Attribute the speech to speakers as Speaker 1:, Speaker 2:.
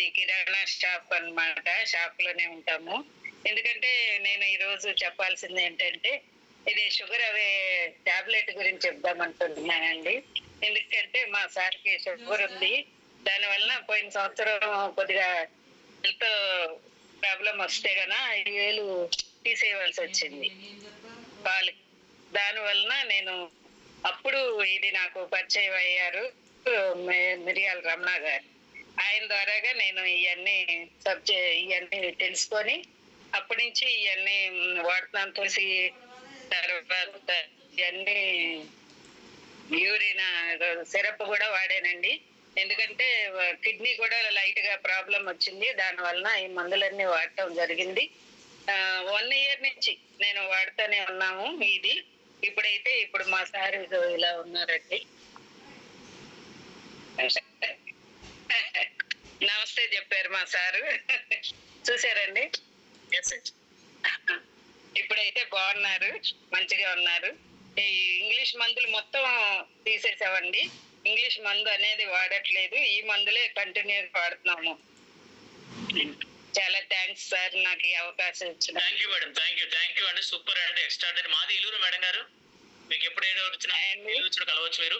Speaker 1: మాది కిరాణా షాప్ అన్నమాట. షాప్‌లోనే ఉంటాము. ఎందుకంటే నేను ఈరోజు చెప్పాల్సింది ఏంటంటే, ఇది షుగర్ అవే టాబ్లెట్ గురించి చెప్దామనుకుంటున్నానండి. ఎందుకంటే మా సార్‌కి షుగర్ ఉంది. దానివలన పోయిన సంవత్సరం కొద్దిగా హెల్త్ ప్రాబ్లమ్ వస్తే గన 5,000 తీసేయవలసొచ్చింది కాలుకి. దానివలన నేను అప్పుడు ఇది నాకు పరిచయం అయ్యారు మిరియాల రమణ గారు. ఆయన ద్వారాగా నేను ఇవన్నీ తెలుసుకొని అప్పటి నుంచి ఇవన్నీ వాడుతున్నాను. తులసి తర్వాత ఇవన్నీ యూరిన్ సిరప్ కూడా వాడానండి. ఎందుకంటే కిడ్నీ కూడా లైట్ గా ప్రాబ్లం వచ్చింది. దానివలన ఈ మందులన్నీ వాడటం జరిగింది. 1 ఇయర్ నుంచి నేను వాడుతూనే ఉన్నాము ఇది. ఇప్పుడు మా సార్ ఇలా ఉన్నారండి. నమస్తే చెప్పారు మా సారు. చూసారండి. ఇప్పుడైతే బాగున్నారు, మంచిగా ఉన్నారు. ఈ ఇంగ్లీష్ మందులు మొత్తం తీసేసామండి. ఇంగ్లీష్ మందు అనేది వాడట్లేదు. ఈ మందులే కంటిన్యూగా వాడుతున్నాము. చాలా థ్యాంక్స్ సార్ నాకు ఈ అవకాశం ఇచ్చిన.
Speaker 2: Thank you madam, thank you అండి. సూపర్ అండి, ఎక్స్ట్రాడనరీ. మాది ఏలూరు మేడం గారు. మీకు ఎప్పుడు ఏ డౌట్ వచ్చినా కలవచ్చు మీరు.